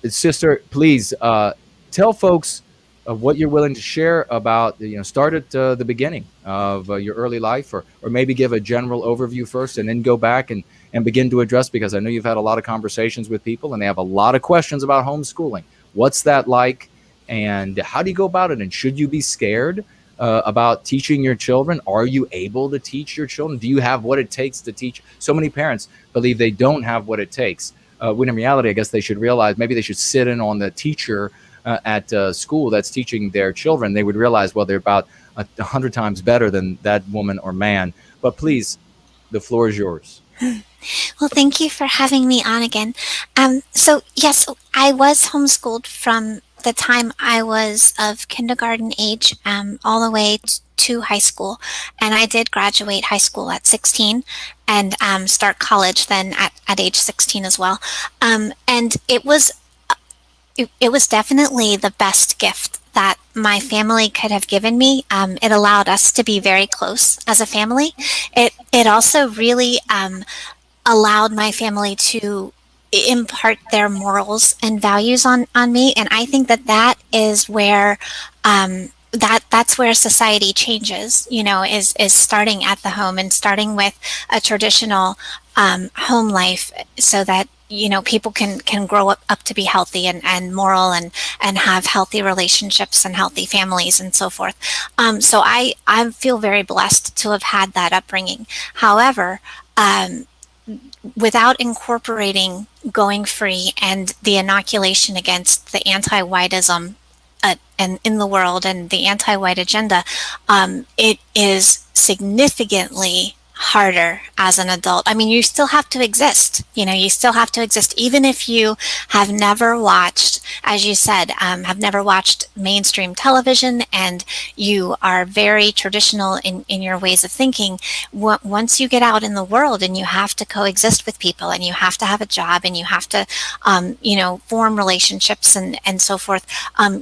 Sister, please tell folks what you're willing to share about, start at the beginning of your early life, or maybe give a general overview first and then go back and begin to address, because I know you've had a lot of conversations with people and they have a lot of questions about homeschooling. What's that like? And how do you go about it? And should you be scared about teaching your children? Are you able to teach your children? Do you have what it takes to teach? So many parents believe they don't have what it takes. When in reality, I guess they should realize maybe they should sit in on the teacher at school that's teaching their children. They would realize, well, they're about 100 times better than that woman or man. But please, the floor is yours. Well, thank you for having me on again. So yes, I was homeschooled from the time I was of kindergarten age, all the way to high school, and I did graduate high school at 16, and start college then at age 16 as well. And it was definitely the best gift that my family could have given me. It allowed us to be very close as a family. It also really allowed my family to impart their morals and values on me, and I think that is where that's where society changes, is starting at the home and starting with a traditional home life, so that people can grow up to be healthy and moral, and have healthy relationships and healthy families and so forth. So I feel very blessed to have had that upbringing. However, without incorporating going free and the inoculation against the anti-whiteism and in the world, and the anti-white agenda, it is significantly harder as an adult. I mean, you still have to exist. You still have to exist, even if you have never watched, as you said, have never watched mainstream television, and you are very traditional in your ways of thinking. Once you get out in the world and you have to coexist with people, and you have to have a job, and you have to, form relationships and so forth,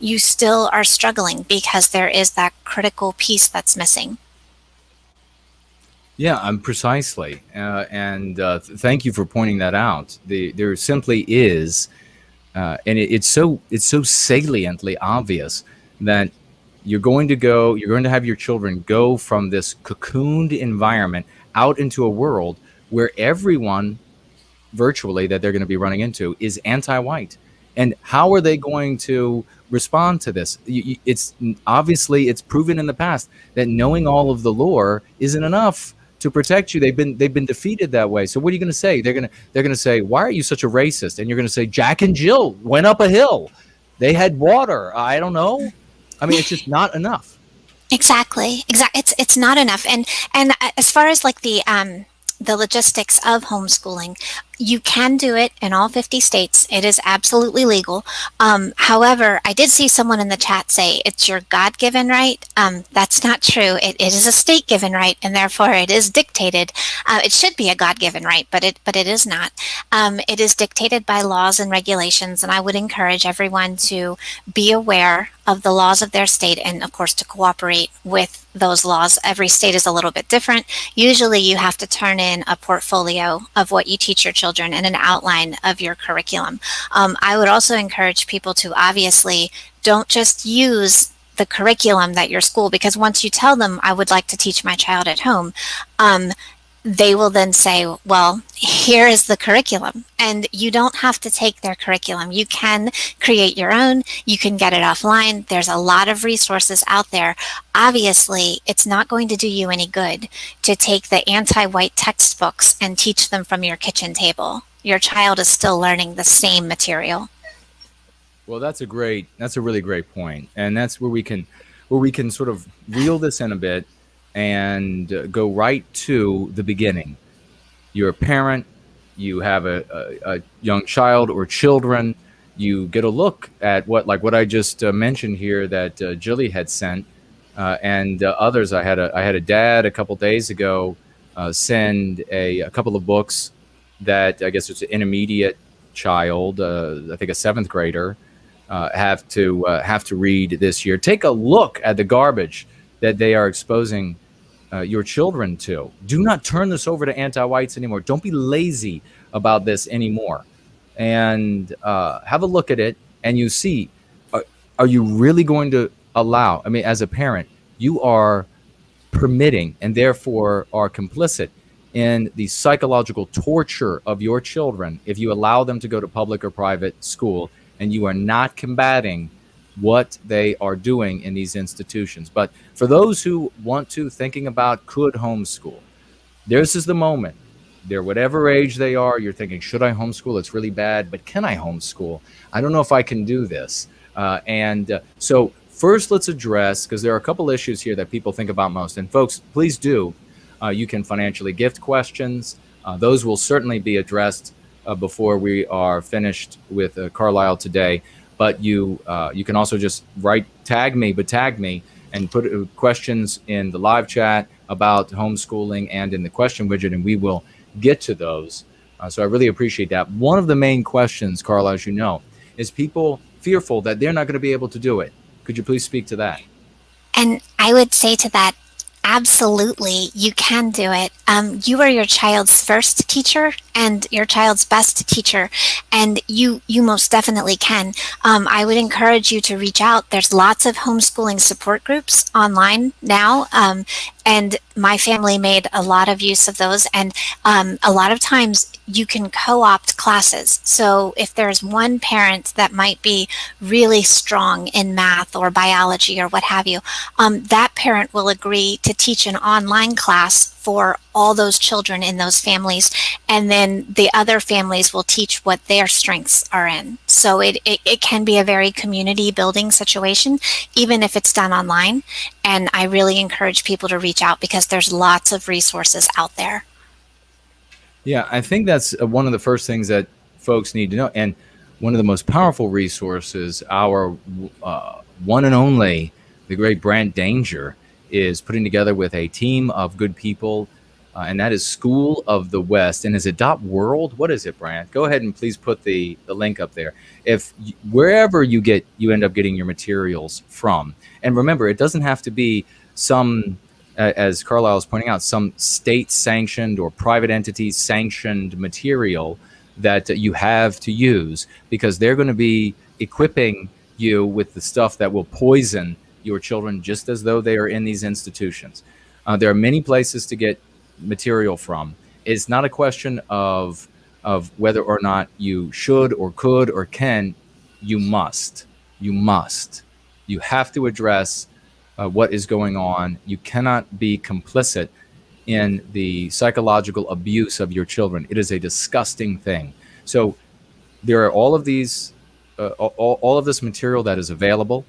you still are struggling because there is that critical piece that's missing. Yeah, precisely. And thank you for pointing that out. There simply is, and it's so saliently obvious that you're going to have your children go from this cocooned environment out into a world where everyone virtually that they're going to be running into is anti-white. And how are they going to respond to this? It's obviously, it's proven in the past that knowing all of the lore isn't enough to protect you. They've been defeated that way. So what are you going to say? They're going to say, why are you such a racist? And you're going to say, Jack and Jill went up a hill, they had water. I don't know. I mean, it's just not enough. Exactly. It's not enough. And as far as like the logistics of homeschooling, you can do it in all 50 states. It is absolutely legal. However, I did see someone in the chat say it's your God-given right. That's not true. It is a state-given right, and therefore it is dictated. It should be a God-given right, but it is not. It is dictated by laws and regulations, and I would encourage everyone to be aware of the laws of their state, and of course to cooperate with those laws. Every state is a little bit different. Usually you have to turn in a portfolio of what you teach your children and an outline of your curriculum. I would also encourage people to obviously don't just use the curriculum that your school, because once you tell them, I would like to teach my child at home, they will then say, well, here is the curriculum. And you don't have to take their curriculum. You can create your own. You can get it offline. There's a lot of resources out there. Obviously, it's not going to do you any good to take the anti-white textbooks and teach them from your kitchen table. Your child is still learning the same material. Well, that's a really great point, and that's where we can sort of reel this in a bit and go right to the beginning. You're a parent, you have a young child or children, you get a look at what I just mentioned here that Jilly had sent, and others. I had a dad a couple days ago send a couple of books that I guess it's an intermediate child, I think a seventh grader, have to read this year. Take a look at the garbage that they are exposing your children to. Do not turn this over to anti-whites anymore. Don't be lazy about this anymore. and have a look at it, and you see, are, are you really going to allow? I mean, as a parent, you are permitting and therefore are complicit in the psychological torture of your children if you allow them to go to public or private school and you are not combating what they are doing in these institutions. But for those who want to, thinking about could homeschool, this is the moment. They're whatever age they are. You're thinking, should I homeschool? It's really bad, but can I homeschool? I don't know if I can do this. So, first, let's address, because there are a couple issues here that people think about most. And, folks, please do. You can financially gift questions. Those will certainly be addressed before we are finished with Carlisle today. But you can also just tag me, and put questions in the live chat about homeschooling and in the question widget, and we will get to those. So I really appreciate that. One of the main questions, Carl, as you know, is people fearful that they're not going to be able to do it. Could you please speak to that? And I would say to that, absolutely, you can do it. You are your child's first teacher and your child's best teacher, and you most definitely can. I would encourage you to reach out. There's lots of homeschooling support groups online now, and my family made a lot of use of those. And a lot of times you can co-opt classes. So if there's one parent that might be really strong in math or biology or what have you, that parent will agree to teach an online class for all those children in those families, and then the other families will teach what their strengths are in. So it can be a very community building situation, even if it's done online. And I really encourage people to reach out because there's lots of resources out there. Yeah, I think that's one of the first things that folks need to know. And one of the most powerful resources, our one and only, the great Brant Danger, is putting together with a team of good people, and that is School of the West. And is it .world? What is it, Brant? Go ahead and please put the link up there. If wherever you end up getting your materials from, and remember, it doesn't have to be some, as Carlisle is pointing out, some state-sanctioned or private entity-sanctioned material that you have to use, because they're going to be equipping you with the stuff that will poison your children just as though they are in these institutions. There are many places to get material from. It's not a question of whether or not you should or could or can. You must. You have to address what is going on. You cannot be complicit in the psychological abuse of your children. It is a disgusting thing. So there are all of these, all of this material that is available.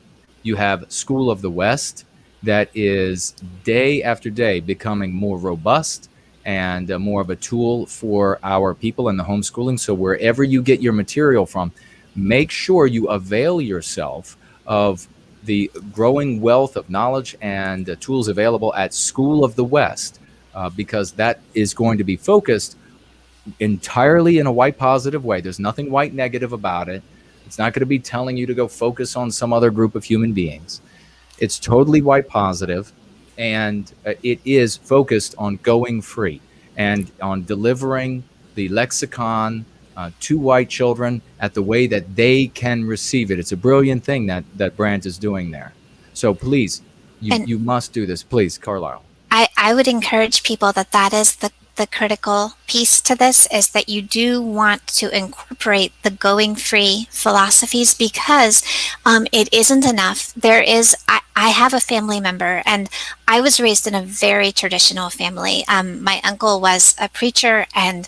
You have School of the West that is day after day becoming more robust and more of a tool for our people in the homeschooling. So wherever you get your material from, make sure you avail yourself of the growing wealth of knowledge and tools available at School of the West, because that is going to be focused entirely in a white positive way. There's nothing white negative about it. It's not going to be telling you to go focus on some other group of human beings. It's totally white positive, and it is focused on going free and on delivering the lexicon to white children at the way that they can receive it. It's a brilliant thing that Brant is doing there. So please, And you must do this. Please, Carlisle. I would encourage people that is the critical piece to this, is that you do want to incorporate the going free philosophies, because it isn't enough. I have a family member, and I was raised in a very traditional family. My uncle was a preacher, and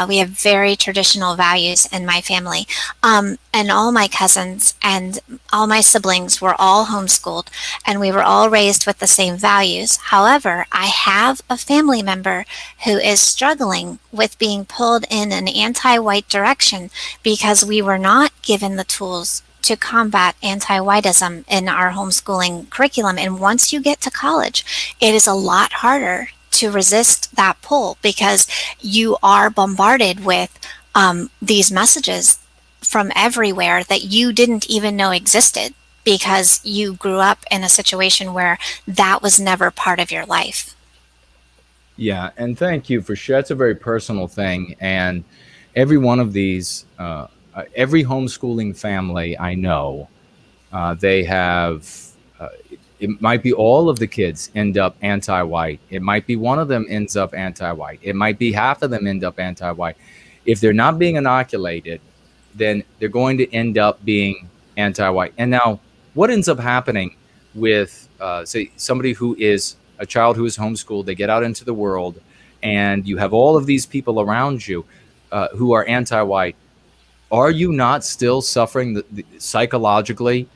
we have very traditional values in my family. And all my cousins and all my siblings were all homeschooled, and we were all raised with the same values. However, I have a family member who is struggling with being pulled in an anti-white direction because we were not given the tools to combat anti-whiteism in our homeschooling curriculum. And once you get to college, it is a lot harder to resist that pull, because you are bombarded with these messages from everywhere that you didn't even know existed, because you grew up in a situation where that was never part of your life. Yeah, and thank you for sharing. It's a very personal thing, and every one of these Every homeschooling family I know, they have. Uh, it might be all of the kids end up anti-white. It might be one of them ends up anti-white. It might be half of them end up anti-white. If they're not being inoculated, then they're going to end up being anti-white. And now, what ends up happening with, say, somebody who is a child who is homeschooled? They get out into the world, and you have all of these people around you who are anti-white. Are you not still suffering psychologically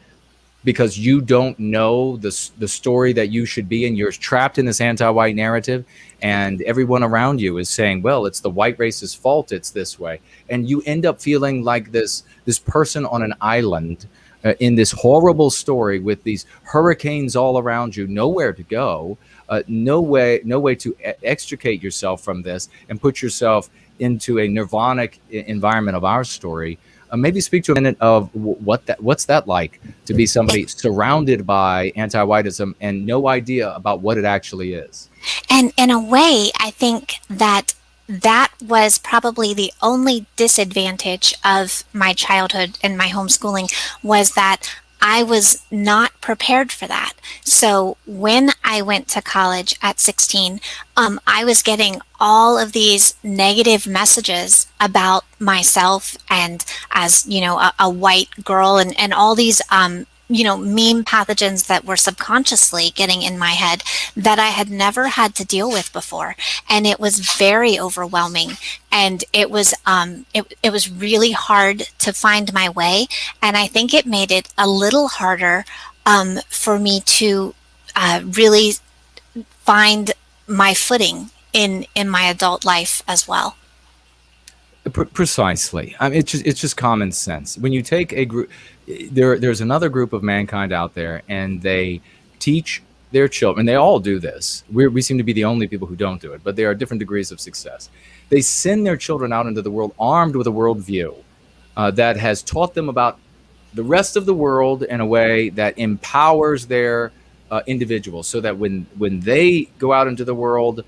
because you don't know the story that you should be in? You're trapped in this anti-white narrative, and everyone around you is saying, well, it's the white race's fault, it's this way. And you end up feeling like this person on an island in this horrible story with these hurricanes all around you, nowhere to go, no way to extricate yourself from this and put yourself into a nirvanic environment of our story. Maybe speak to a minute of what's that like to be somebody surrounded by anti-whiteism and no idea about what it actually is. And in a way, I think that that was probably the only disadvantage of my childhood and my homeschooling, was that I was not prepared for that. So when I went to college at 16, I was getting all of these negative messages about myself, and as a white girl, and all these meme pathogens that were subconsciously getting in my head that I had never had to deal with before. And it was very overwhelming. And it was really hard to find my way. And I think it made it a little harder for me to really find my footing in my adult life as well. Precisely. I mean, it's just common sense. When you take a group, there's another group of mankind out there, and they teach their children. They all do this. We seem to be the only people who don't do it, but there are different degrees of success. They send their children out into the world armed with a worldview that has taught them about the rest of the world in a way that empowers their individuals, so that when they go out into the world,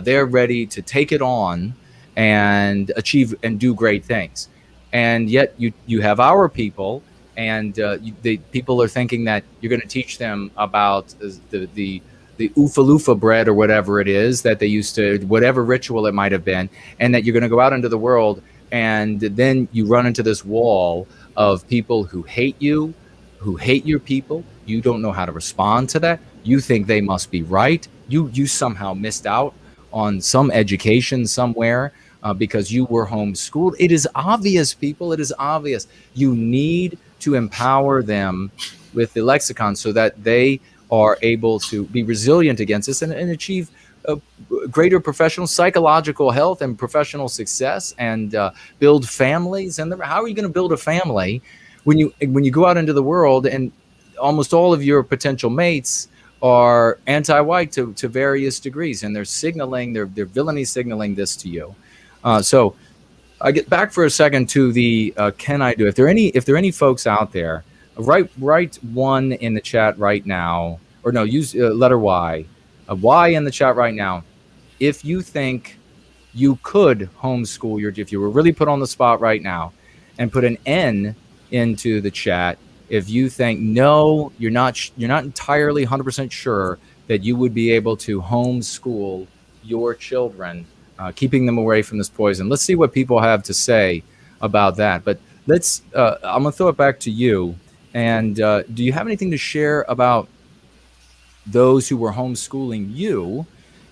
they're ready to take it on and achieve and do great things. And yet you have our people, and the people are thinking that you're going to teach them about the Oofa Loofah bread or whatever it is that they used to, whatever ritual it might have been, and that you're going to go out into the world, and then you run into this wall of people who hate you, who hate your people. You don't know how to respond to that. You think they must be right. You somehow missed out on some education somewhere because you were homeschooled. It is obvious, people. It is obvious. You need to empower them with the lexicon so that they are able to be resilient against this and achieve greater professional psychological health and professional success, and build families. And how are you going to build a family when you go out into the world and almost all of your potential mates are anti-white to various degrees, and they're signaling, they're villainy signaling this to you. So I get back for a second to the can I do? If there are any folks out there, write one in the chat right now, or no, use letter Y, a Y in the chat right now. If you think you could homeschool if you were really put on the spot right now, and put an N into the chat. If you think no, you're not entirely 100% sure that you would be able to homeschool your children, keeping them away from this poison. Let's see what people have to say about that. But I'm gonna throw it back to you. And do you have anything to share about those who were homeschooling you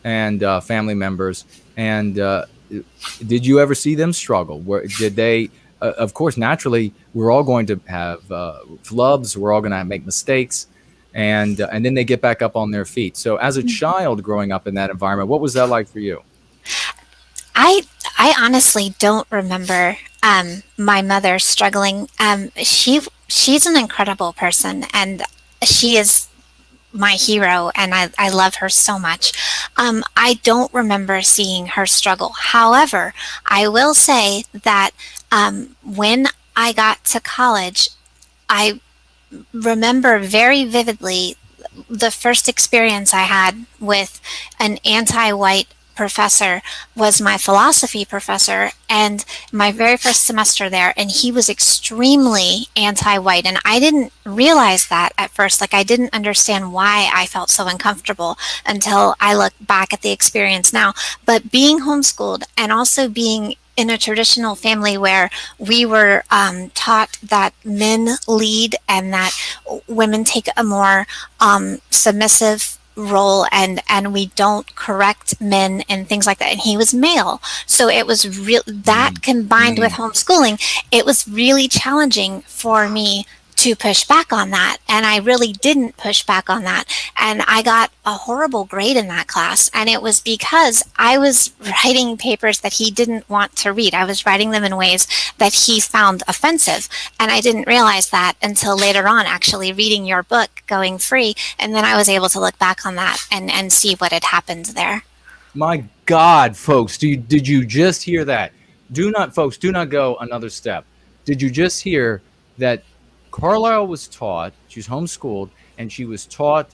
and family members? And did you ever see them struggle? Did they? Of course, naturally, we're all going to have flubs. We're all going to make mistakes, and then they get back up on their feet. So, as a child growing up in that environment, what was that like for you? I honestly don't remember my mother struggling. She's an incredible person, and she is my hero, and I love her so much. I don't remember seeing her struggle. However, I will say that when I got to college, I remember very vividly the first experience I had with an anti-white professor was my philosophy professor, and my very first semester there, and he was extremely anti-white, and I didn't realize that at first. Like, I didn't understand why I felt so uncomfortable until I look back at the experience now. But being homeschooled and also being in a traditional family where we were taught that men lead and that women take a more submissive role, and we don't correct men and things like that, and he was male, so it was real that Mm, combined with mm. homeschooling, it was really challenging for me to push back on that, and I really didn't push back on that, and I got a horrible grade in that class, and it was because I was writing papers that he didn't want to read. I was writing them in ways that he found offensive, and I didn't realize that until later on, actually reading your book, Going Free, and then I was able to look back on that and see what had happened there. My God, folks, did you just hear that? Folks, do not go another step. Did you just hear that Carlisle was taught, she was homeschooled, and she was taught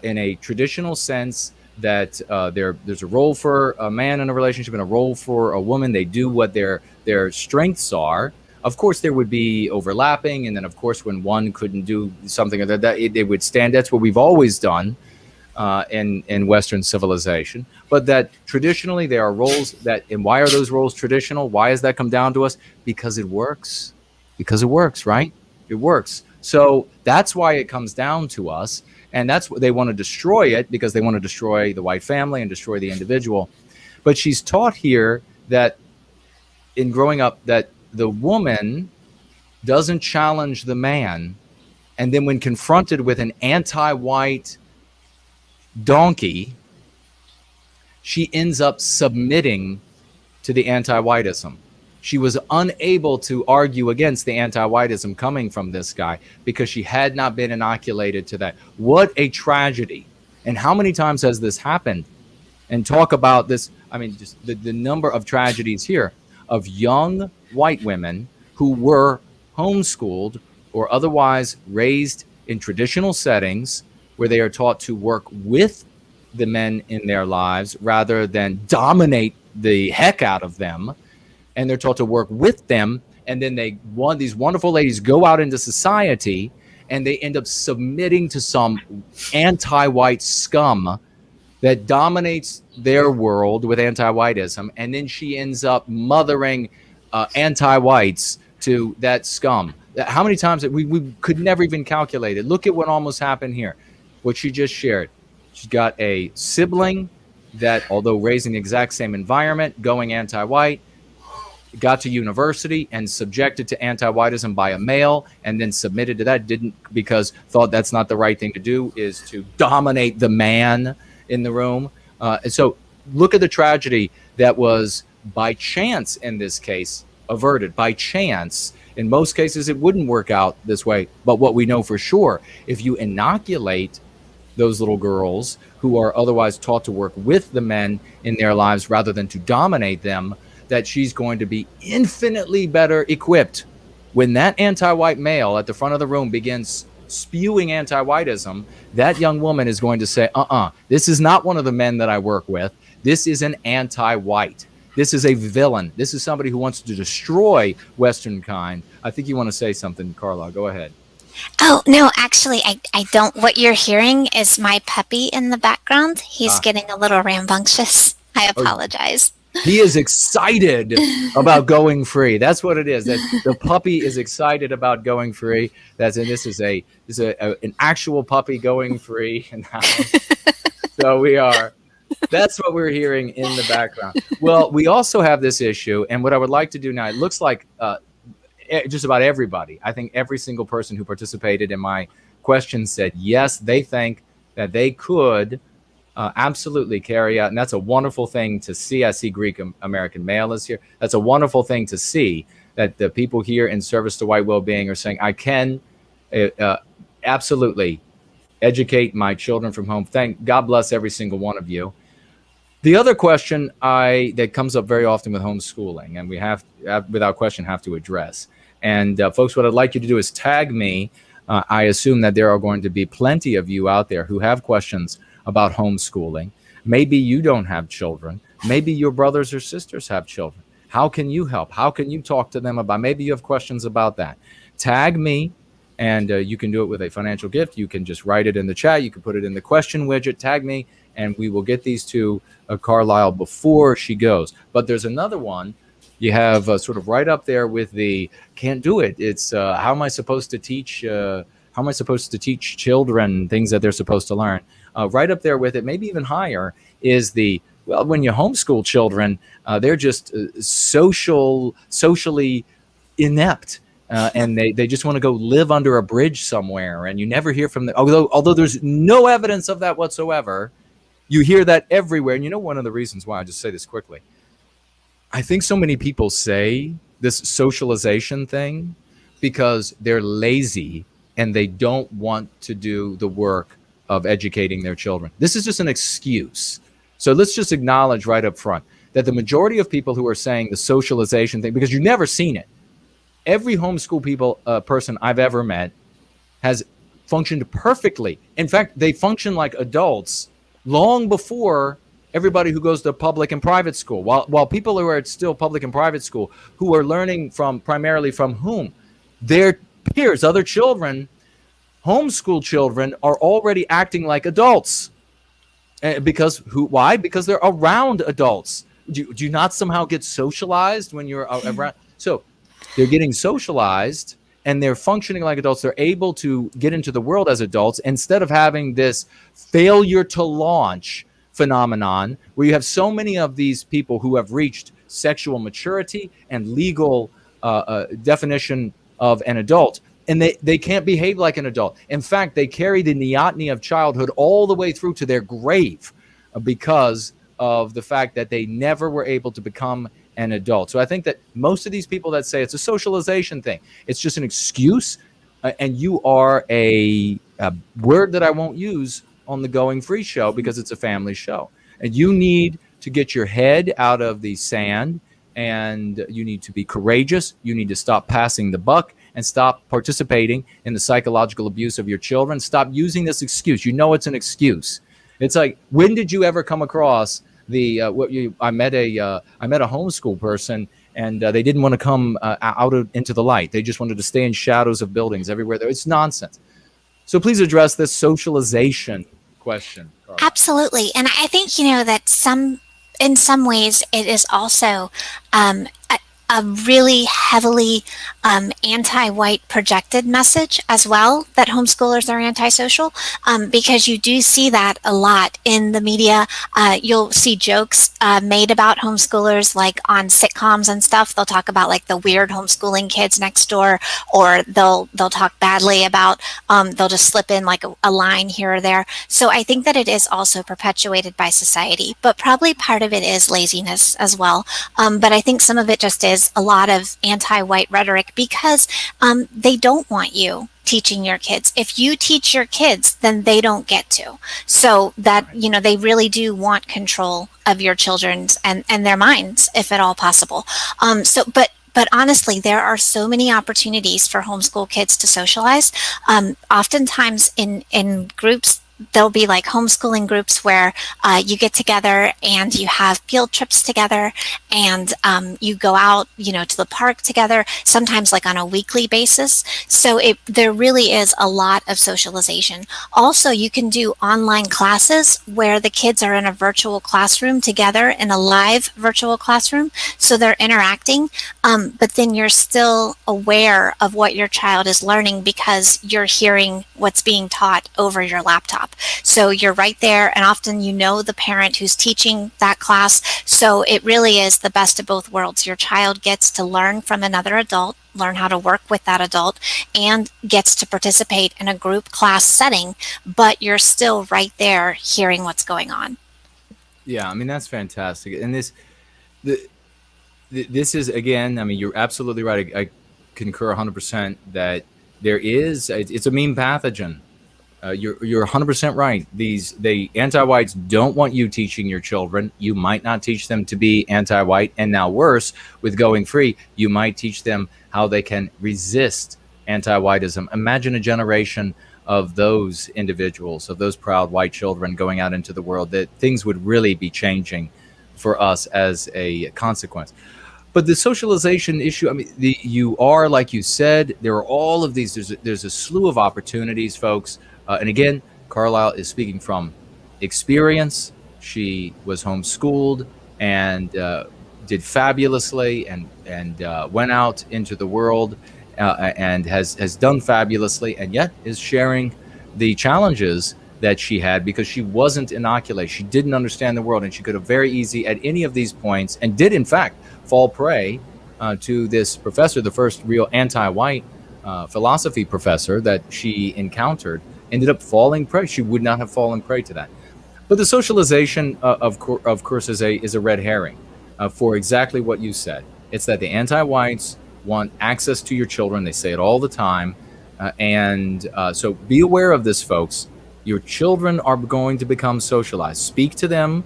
in a traditional sense that there's a role for a man in a relationship and a role for a woman. They do what their strengths are. Of course, there would be overlapping, and then of course, when one couldn't do something, it would stand. That's what we've always done in Western civilization. But that traditionally there are roles and why are those roles traditional? Why has that come down to us? Because it works. Because it works, right? It works. So that's why it comes down to us. And that's what they want to destroy it, because they want to destroy the white family and destroy the individual. But she's taught here that in growing up, that the woman doesn't challenge the man. And then when confronted with an anti-white donkey, she ends up submitting to the anti-whiteism. She was unable to argue against the anti-whiteism coming from this guy because she had not been inoculated to that. What a tragedy. And how many times has this happened? And talk about this. I mean, just the number of tragedies here of young white women who were homeschooled or otherwise raised in traditional settings where they are taught to work with the men in their lives rather than dominate the heck out of them. And they're taught to work with them. And then these wonderful ladies go out into society and they end up submitting to some anti-white scum that dominates their world with anti-whiteism. And then she ends up mothering anti-whites to that scum. How many times we could never even calculate it. Look at what almost happened here. What she just shared. She's got a sibling that, although raised in the exact same environment, going anti-white, got to university and subjected to anti-whiteism by a male and then submitted to that, because thought that's not the right thing to do, is to dominate the man in the room. And so look at the tragedy that was by chance in this case averted. By chance. In most cases, it wouldn't work out this way. But what we know for sure, if you inoculate those little girls who are otherwise taught to work with the men in their lives rather than to dominate them, that she's going to be infinitely better equipped when that anti-white male at the front of the room begins spewing anti-whiteism. That young woman is going to say, this is not one of the men that I work with. This is an anti-white. This is a villain. This is somebody who wants to destroy Western kind. I think you want to say something, Carla. Go ahead. Oh, no, actually, I don't. What you're hearing is my puppy in the background. He's getting a little rambunctious. I apologize. He is excited about going free. That's what it is. That the puppy is excited about going free. This is an actual puppy going free. So we are. That's what we're hearing in the background. Well, we also have this issue, and what I would like to do now, it looks like just about everybody, I think every single person who participated in my question said yes, they think that they could absolutely carry out, and that's a wonderful thing to see. I see Greek American male is here. That's a wonderful thing to see, that the people here in service to white well-being are saying, I can absolutely educate my children from home. God bless every single one of you. The other question that comes up very often with homeschooling, and we have, without question, have to address. And folks, what I'd like you to do is tag me. I assume that there are going to be plenty of you out there who have questions about homeschooling. Maybe you don't have children. Maybe your brothers or sisters have children. How can you help? How can you talk to them about? Maybe you have questions about that. Tag me, and you can do it with a financial gift. You can just write it in the chat. You can put it in the question widget. Tag me, and we will get these to Carlisle before she goes. But there's another one. You have sort of right up there with the can't do it. It's how am I supposed to teach? How am I supposed to teach children things that they're supposed to learn? Right up there with it, maybe even higher, is the well, when you homeschool children, they're just socially inept. And they just want to go live under a bridge somewhere, and you never hear from them. Although there's no evidence of that whatsoever, you hear that everywhere. And you know, one of the reasons why, I'll just say this quickly, I think so many people say this socialization thing because they're lazy and they don't want to do the work of educating their children. This is just an excuse. So let's just acknowledge right up front that the majority of people who are saying the socialization thing, because you've never seen it, every homeschool person I've ever met has functioned perfectly. In fact, they function like adults long before everybody who goes to public and private school. While people who are still public and private school, who are learning primarily from whom? Their peers, other children. Homeschool children are already acting like adults. Why? Because they're around adults. Do you not somehow get socialized when you're around? So they're getting socialized and they're functioning like adults. They're able to get into the world as adults instead of having this failure to launch phenomenon where you have so many of these people who have reached sexual maturity and legal definition of an adult, and they can't behave like an adult. In fact, they carry the neoteny of childhood all the way through to their grave because of the fact that they never were able to become an adult. So I think that most of these people that say it's a socialization thing, it's just an excuse, and you are a word that I won't use on the Going Free show because it's a family show. And you need to get your head out of the sand, and you need to be courageous. You need to stop passing the buck and stop participating in the psychological abuse of your children. Stop using this excuse. You know it's an excuse. It's like, when did you ever come across I met a homeschool person, and they didn't want to come into the light. They just wanted to stay in shadows of buildings everywhere. It's nonsense. So please address this socialization question, Carla. Absolutely. And I think, that in some ways, it is also a really heavily anti-white projected message as well, that homeschoolers are antisocial, because you do see that a lot in the media. You'll see jokes made about homeschoolers, like on sitcoms and stuff. They'll talk about like the weird homeschooling kids next door, or they'll talk badly about, they'll just slip in like a line here or there. So I think that it is also perpetuated by society, but probably part of it is laziness as well. But I think some of it just is a lot of anti-white rhetoric because they don't want you teaching your kids. If you teach your kids, then they don't get to. So that, they really do want control of your children's and their minds, if at all possible. But honestly, there are so many opportunities for homeschool kids to socialize. Oftentimes in groups, there'll be like homeschooling groups where you get together and you have field trips together, and you go out, to the park together, sometimes like on a weekly basis. So there really is a lot of socialization. Also, you can do online classes where the kids are in a virtual classroom together in a live virtual classroom. So they're interacting, but then you're still aware of what your child is learning because you're hearing what's being taught over your laptop. So you're right there, and often the parent who's teaching that class. So it really is the best of both worlds. Your child gets to learn from another adult, learn how to work with that adult, and gets to participate in a group class setting, but you're still right there hearing what's going on. Yeah, I mean, that's fantastic. And this is, again, I mean, you're absolutely right. I concur 100% that it's a meme pathogen. You're 100% right. The anti-whites don't want you teaching your children. You might not teach them to be anti-white, and now worse, with Going Free, you might teach them how they can resist anti-whiteism. Imagine a generation of those individuals, of those proud white children going out into the world, that things would really be changing for us as a consequence. But the socialization issue, I mean, you are, like you said, there are all of these, there's a slew of opportunities, folks. And again, Carlisle is speaking from experience. She was homeschooled and did fabulously, and went out into the world, and has done fabulously, and yet is sharing the challenges that she had because she wasn't inoculated. She didn't understand the world, and she could have very easy at any of these points, and did in fact fall prey to this professor, the first real anti-white philosophy professor that she encountered. Ended up falling prey. She would not have fallen prey to that. But the socialization, of course, is a red herring for exactly what you said. It's that the anti-whites want access to your children. They say it all the time, and so be aware of this, folks. Your children are going to become socialized. Speak to them.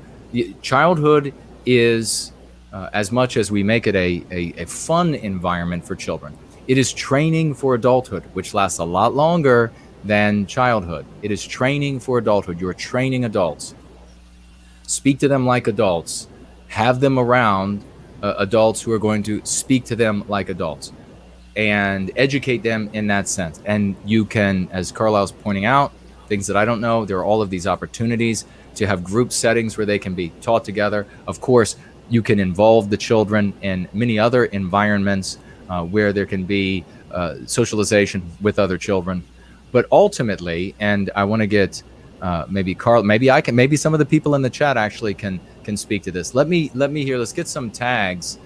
Childhood is, as much as we make it a fun environment for children, it is training for adulthood, which lasts a lot longer than childhood. It is training for adulthood. You're training adults. Speak to them like adults. Have them around adults who are going to speak to them like adults and educate them in that sense. And you can, as Carlisle's pointing out, things that I don't know, there are all of these opportunities to have group settings where they can be taught together. Of course, you can involve the children in many other environments where there can be socialization with other children. But ultimately, and I want to get maybe Carl, maybe some of the people in the chat actually can speak to this. Let me hear. Let's get some tags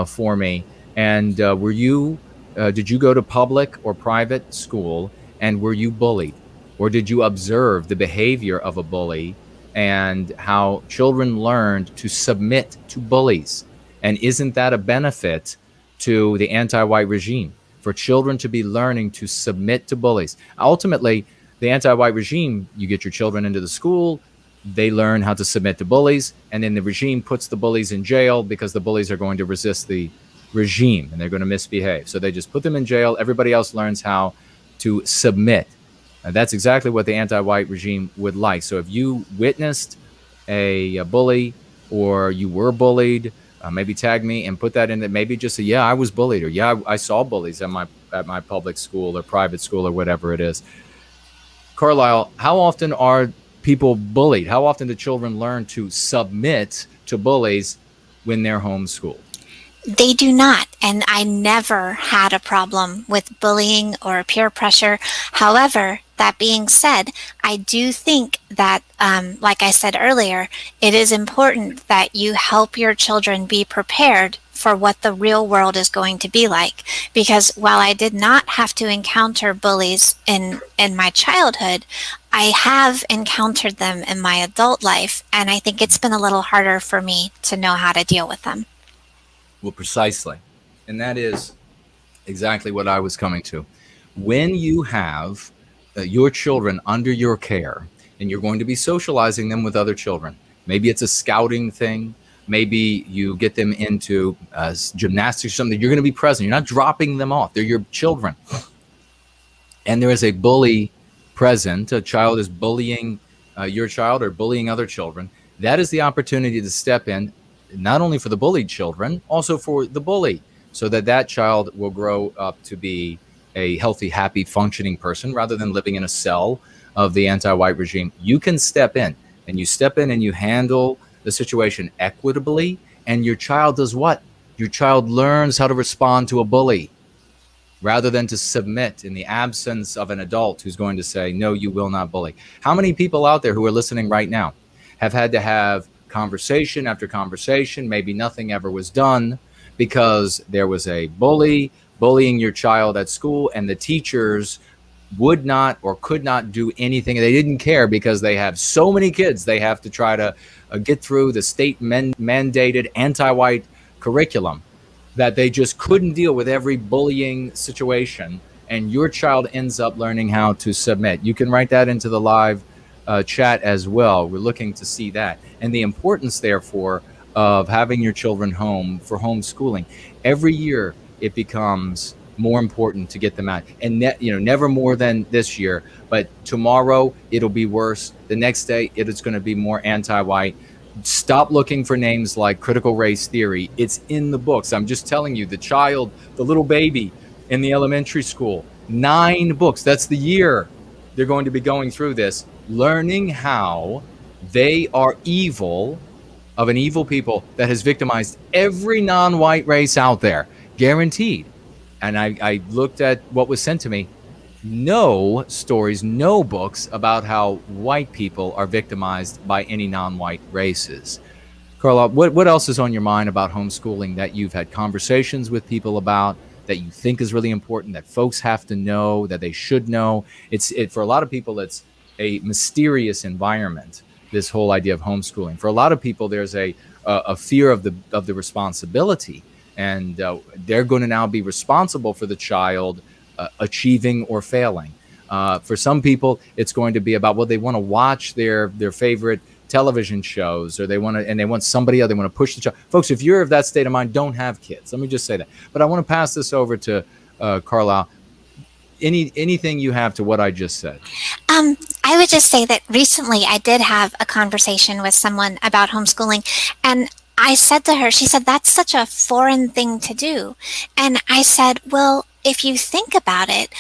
for me. And did you go to public or private school, and were you bullied, or did you observe the behavior of a bully and how children learned to submit to bullies? And isn't that a benefit to the anti-white regime, for children to be learning to submit to bullies? Ultimately, the anti-white regime, you get your children into the school, they learn how to submit to bullies, and then the regime puts the bullies in jail because the bullies are going to resist the regime and they're going to misbehave. So they just put them in jail. Everybody else learns how to submit. And that's exactly what the anti-white regime would like. So if you witnessed a bully, or you were bullied, maybe tag me and put that in. That maybe just say, yeah, I was bullied, or yeah, I saw bullies at my public school or private school or whatever it is. Carlisle, how often are people bullied? How often do children learn to submit to bullies when they're homeschooled? They do not, and I never had a problem with bullying or peer pressure. However, that being said, I do think that, like I said earlier, it is important that you help your children be prepared for what the real world is going to be like. Because while I did not have to encounter bullies in my childhood, I have encountered them in my adult life, and I think it's been a little harder for me to know how to deal with them. Well, precisely. And that is exactly what I was coming to. When you have your children under your care, and you're going to be socializing them with other children, maybe it's a scouting thing, maybe you get them into gymnastics or something, you're going to be present. You're not dropping them off. They're your children. And there is a bully present, a child is bullying your child or bullying other children. That is the opportunity to step in, not only for the bullied children, also for the bully, so that child will grow up to be a healthy, happy, functioning person rather than living in a cell of the anti-white regime. You can step in, and you handle the situation equitably, and your child does what? Your child learns how to respond to a bully rather than to submit in the absence of an adult who's going to say, no, you will not bully. How many people out there who are listening right now have had to have conversation after conversation, maybe nothing ever was done because there was a bully bullying your child at school, and the teachers would not or could not do anything. They didn't care because they have so many kids they have to try to get through the state mandated anti-white curriculum that they just couldn't deal with every bullying situation, and your child ends up learning how to submit. You can write that into the live chat as well. We're looking to see that, and the importance, therefore, of having your children home for homeschooling. Every year, it becomes more important to get them out, and never more than this year. But tomorrow, it'll be worse. The next day, it is going to be more anti-white. Stop looking for names like critical race theory. It's in the books. I'm just telling you, the child, the little baby in the elementary school, 9 books. That's the year they're going to be going through this, learning how they are evil, of an evil people that has victimized every non white race out there, guaranteed. And I looked at what was sent to me. No stories, no books about how white people are victimized by any non white races. Carla, what else is on your mind about homeschooling that you've had conversations with people about, that you think is really important, that folks have to know, that they should know? For a lot of people, it's a mysterious environment. This whole idea of homeschooling. For a lot of people, there's a fear of the responsibility, and they're going to now be responsible for the child achieving or failing. For some people, it's going to be about, well, they want to watch their favorite television shows, or they want somebody else. They want to push the child. Folks, if you're of that state of mind, don't have kids. Let me just say that. But I want to pass this over to Carlisle. Anything you have to what I just said? I would just say that recently I did have a conversation with someone about homeschooling, and I said to her, she said, that's such a foreign thing to do. And I said, well, if you think about it,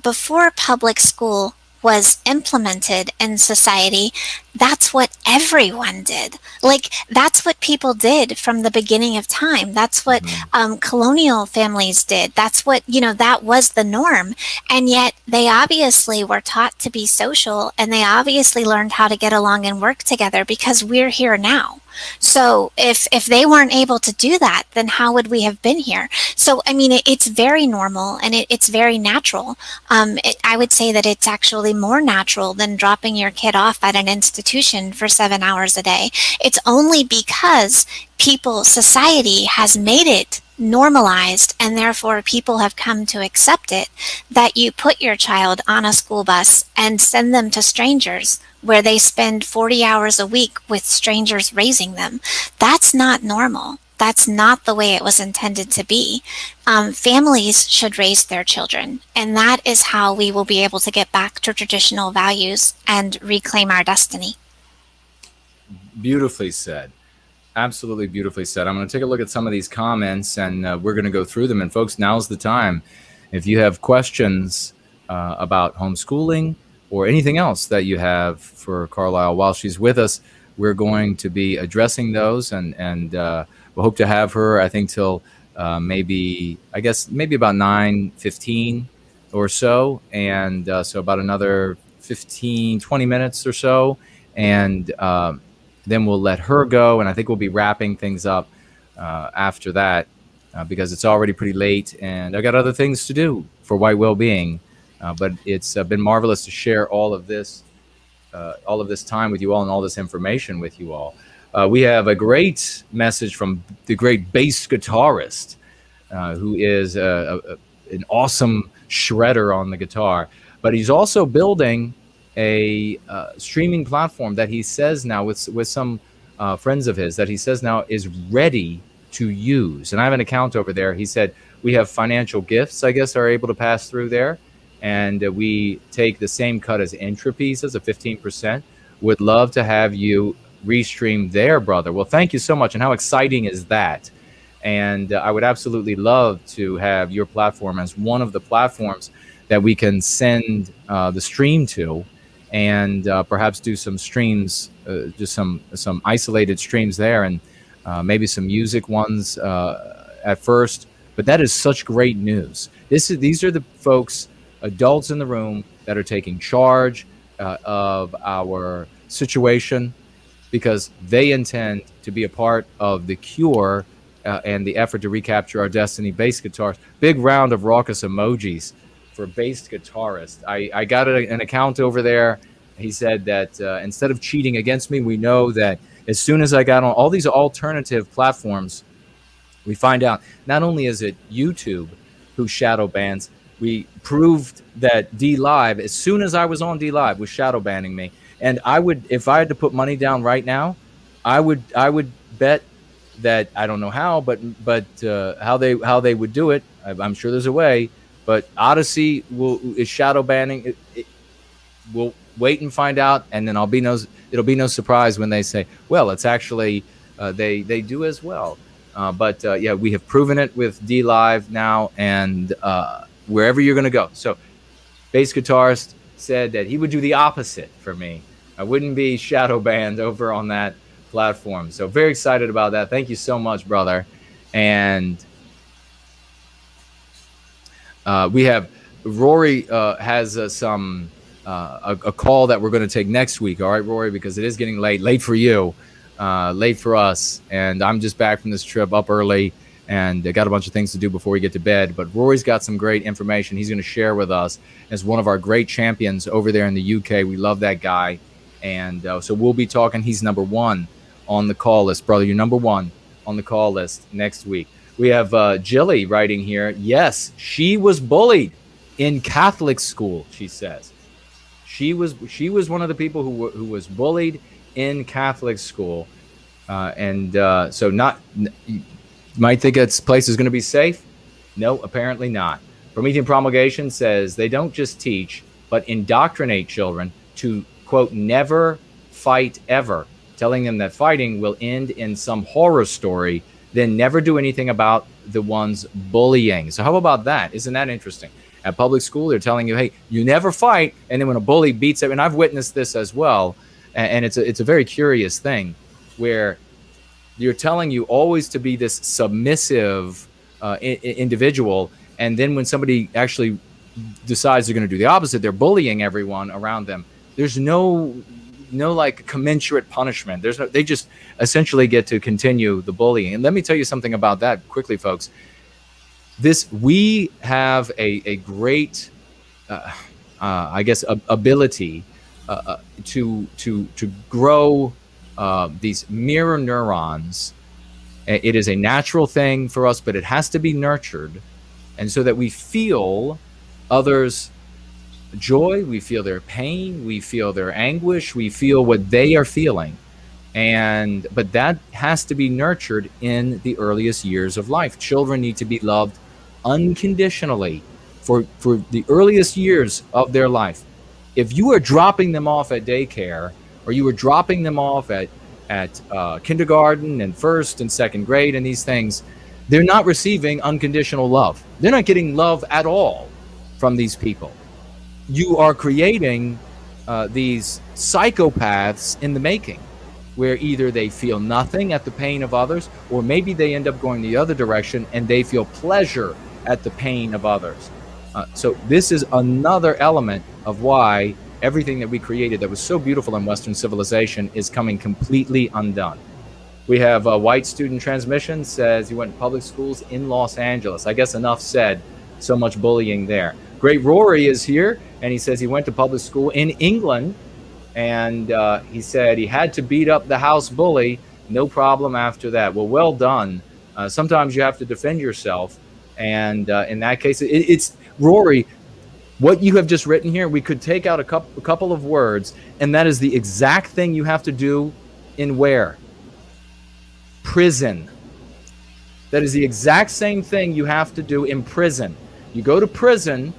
before public school was implemented in society, that's what everyone did. Like, that's what people did from the beginning of time. That's what Mhm. colonial families did. That's what, that was the norm. And yet they obviously were taught to be social, and they obviously learned how to get along and work together because we're here now. So if they weren't able to do that, then how would we have been here? So I mean, it's very normal, and it's very natural. I would say that it's actually more natural than dropping your kid off at an institution for 7 hours a day. It's only because society has made it normalized, and therefore people have come to accept it, that you put your child on a school bus and send them to strangers where they spend 40 hours a week with strangers raising them. That's not normal. That's not the way it was intended to be. Families should raise their children, and that is how we will be able to get back to traditional values and reclaim our destiny. Beautifully said. Absolutely beautifully said. I'm going to take a look at some of these comments, and we're going to go through them. And folks, now's the time. If you have questions about homeschooling or anything else that you have for Carlisle while she's with us, we're going to be addressing those, and we'll hope to have her, I think, till maybe about 9:15 or so, and so about another 15, 20 minutes or so, and then we'll let her go, and I think we'll be wrapping things up after that, because it's already pretty late, and I got other things to do for white well-being. But it's been marvelous to share all of this time with you all, and all this information with you all. We have a great message from the great bass guitarist, who is an awesome shredder on the guitar, but he's also building a streaming platform that he says now, with some friends of his, that he says now is ready to use. And I have an account over there. He said we have financial gifts, I guess, are able to pass through there, and we take the same cut as Entropy, he says, a 15%. Would love to have you restream there, brother. Well, thank you so much. And how exciting is that? And I would absolutely love to have your platform as one of the platforms that we can send the stream to, and perhaps do some streams, just some isolated streams there, and maybe some music ones at first. But that is such great news. These are the folks, adults in the room, that are taking charge of our situation, because they intend to be a part of the cure and the effort to recapture our destiny. Bass guitars. Big round of raucous emojis for bass guitarist. I got an account over there. He said that instead of cheating against me, we know that as soon as I got on all these alternative platforms, we find out not only is it YouTube who shadow bans, we proved that D Live, as soon as I was on D Live, was shadow banning me. And I would, if I had to put money down right now, I would bet that, I don't know how, but how they would do it. I'm sure there's a way, but Odyssey is shadow banning. It will wait and find out, and then it'll be no surprise when they say, well, it's actually they do as well. But yeah, we have proven it with D Live now, and wherever you're going to go. So, bass guitarist said that he would do the opposite for me. I wouldn't be shadow banned over on that platform. So very excited about that. Thank you so much, brother. And we have Rory has some a call that we're going to take next week. All right, Rory, because it is getting late for you, late for us, and I'm just back from this trip up early, and I got a bunch of things to do before we get to bed. But Rory's got some great information he's going to share with us as one of our great champions over there in the UK. We love that guy, and so we'll be talking. He's number one on the call list, brother. You're number one on the call list next week. We have Jilly writing here. Yes, she was bullied in Catholic school, she says. She was one of the people who was bullied in Catholic school, so not. You might think its place is going to be safe. No, apparently not. Promethean Promulgation says they don't just teach, but indoctrinate children to, quote, never fight ever, telling them that fighting will end in some horror story, then never do anything about the ones bullying. So how about that? Isn't that interesting? At public school, they're telling you, hey, you never fight. And then when a bully beats it, and I've witnessed this as well, and it's a very curious thing where you're telling you always to be this submissive individual. And then when somebody actually decides they're going to do the opposite, they're bullying everyone around them. There's no like commensurate punishment. They just essentially get to continue the bullying. And let me tell you something about that quickly, folks. We have a great, I guess, ability to grow these mirror neurons. It is a natural thing for us, but it has to be nurtured, and so that we feel others' joy, we feel their pain, we feel their anguish, we feel what they are feeling. But that has to be nurtured in the earliest years of life. Children need to be loved unconditionally for the earliest years of their life. If you are dropping them off at daycare, or you were dropping them off at kindergarten and first and second grade and these things, they're not receiving unconditional love. They're not getting love at all from these people. You are creating these psychopaths in the making, where either they feel nothing at the pain of others, or maybe they end up going the other direction and they feel pleasure at the pain of others. So this is another element of why everything that we created that was so beautiful in Western civilization is coming completely undone. We have a white student transmission says he went to public schools in Los Angeles. I guess enough said, so much bullying there. Great Rory is here, and he says he went to public school in England, and he said he had to beat up the house bully, no problem after that. Well done. Sometimes you have to defend yourself, and in that case, it's Rory. What you have just written here, we could take out a couple of words, and that is the exact thing you have to do in where? Prison. That is the exact same thing you have to do in prison. You go to prison,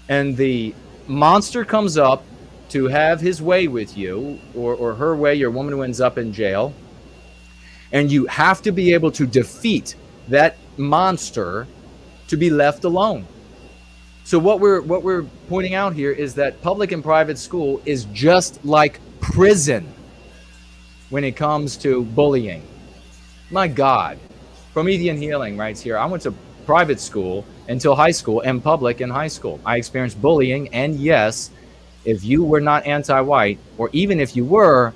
and the monster comes up to have his way with you, or her way, your woman who ends up in jail, and you have to be able to defeat that monster to be left alone. So what we're pointing out here is that public and private school is just like prison when it comes to bullying. My God. Promethean Healing writes here, I went to private school until high school and public in high school. I experienced bullying, and yes, if you were not anti-white, or even if you were,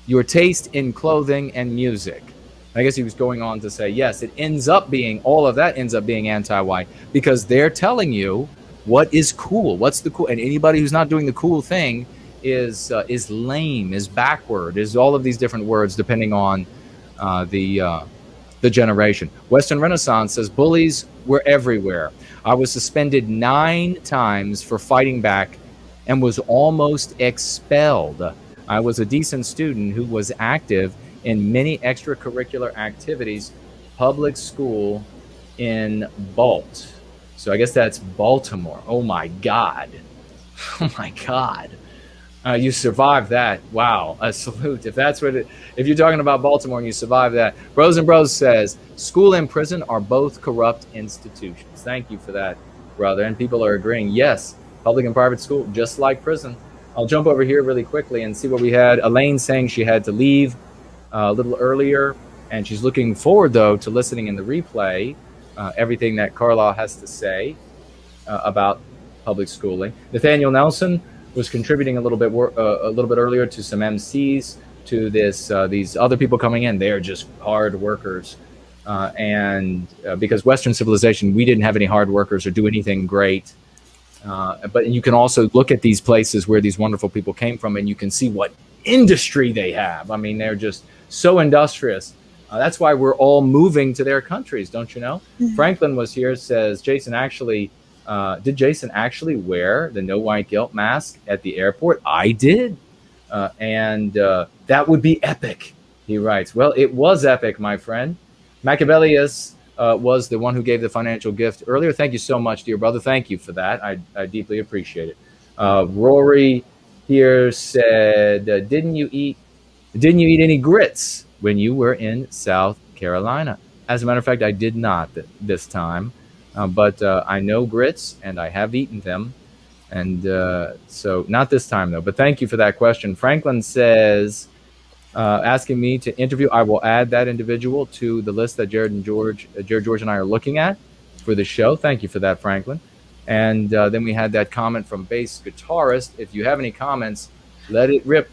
your taste in clothing and music. I guess he was going on to say, yes, all of that ends up being anti-white, because they're telling you what is cool, what's the cool, and anybody who's not doing the cool thing is lame, is backward, is all of these different words depending on the generation. Western Renaissance says bullies were everywhere. I was suspended 9 times for fighting back and was almost expelled. I was a decent student who was active in many extracurricular activities. Public school in Balt. So I guess that's Baltimore. Oh my God. Oh my God. You survived that. Wow, a salute. If you're talking about Baltimore and you survived that. Bros and Bros says school and prison are both corrupt institutions. Thank you for that, brother. And people are agreeing. Yes, public and private school, just like prison. I'll jump over here really quickly and see what we had. Elaine saying she had to leave a little earlier, and she's looking forward though to listening in the replay everything that Carlisle has to say about public schooling. Nathaniel Nelson was contributing a little bit earlier to some MCs to these other people coming in. They're just hard workers, and because Western civilization, we didn't have any hard workers or do anything great. But you can also look at these places where these wonderful people came from, and you can see what industry they have. I mean, they're just so industrious. That's why we're all moving to their countries, don't you know? Mhm. Franklin was here, says Jason actually, did Jason actually wear the no white guilt mask at the airport? I did. And that would be epic, he writes. Well, it was epic, my friend. Machiavellius was the one who gave the financial gift earlier. Thank you so much, dear brother. Thank you for that. I deeply appreciate it. Rory here said, didn't you eat any grits when you were in South Carolina? As a matter of fact, I did not this time, but I know grits and I have eaten them. And so not this time though, but thank you for that question. Franklin says, asking me to interview, I will add that individual to the list that Jared, George and I are looking at for the show. Thank you for that, Franklin. And then we had that comment from Bass Guitarist. If you have any comments, let it rip.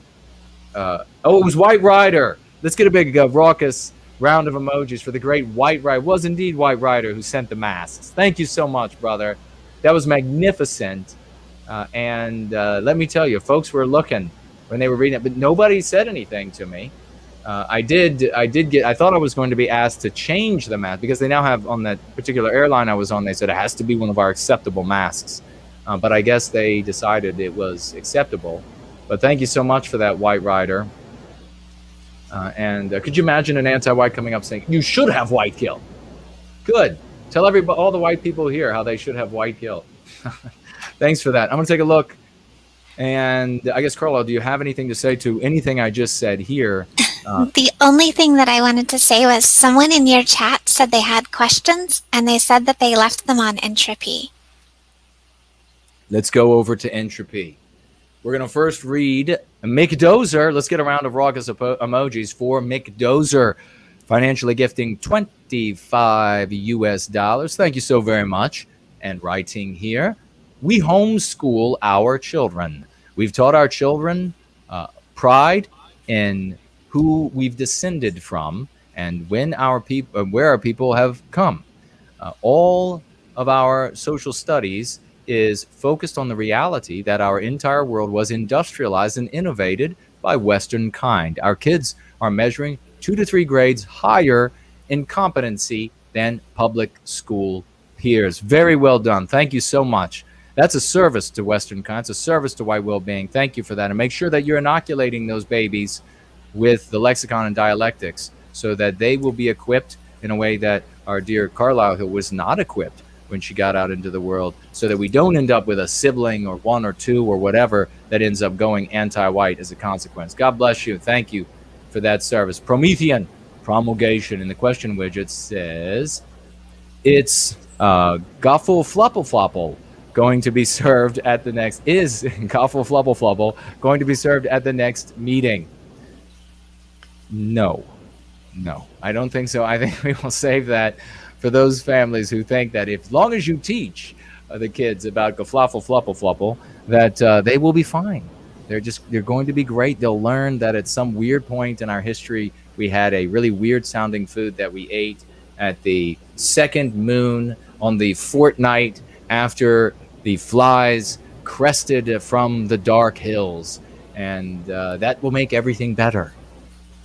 Oh, it was White Rider. Let's get a big raucous round of emojis for the great White Rider. It was indeed White Rider who sent the masks. Thank you so much, brother. That was magnificent. And let me tell you, folks were looking when they were reading it, but nobody said anything to me. I thought I was going to be asked to change the mask because they now have on that particular airline I was on, they said it has to be one of our acceptable masks. But I guess they decided it was acceptable. But thank you so much for that, White Rider. And could you imagine an anti-white coming up saying, you should have white guilt? Good. Tell all the white people here how they should have white guilt. Thanks for that. I'm going to take a look. And I guess, Carla, do you have anything to say to anything I just said here? The only thing that I wanted to say was someone in your chat said they had questions, and they said that they left them on Entropy. Let's go over to Entropy. We're going to first read Mick Dozer. Let's get a round of raucous emojis for Mick Dozer, financially gifting 25 US dollars. Thank you so very much. And writing here, we homeschool our children. We've taught our children pride in who we've descended from and where our people have come. All of our social studies is focused on the reality that our entire world was industrialized and innovated by Western kind. Our kids are measuring 2 to 3 grades higher in competency than public school peers. Very well done. Thank you so much. That's a service to Western kind. It's a service to white well-being. Thank you for that. And make sure that you're inoculating those babies with the lexicon and dialectics so that they will be equipped in a way that our dear Carlisle Hill was not equipped when she got out into the world, so that we don't end up with a sibling or 1 or 2 or whatever that ends up going anti-white as a consequence. God bless you. Thank you for that service. Promethean promulgation in the question widget says it's Goffle Flupple Flopple going to be served at the next Goffle Flubble Flubble going to be served at the next meeting? No, I don't think so. I think we will save that for those families who think that as long as you teach the kids about Gaflaffle Fluffle Flupple, that they will be fine. They're going to be great. They'll learn that at some weird point in our history, we had a really weird sounding food that we ate at the second moon on the fortnight after the flies crested from the dark hills. And that will make everything better.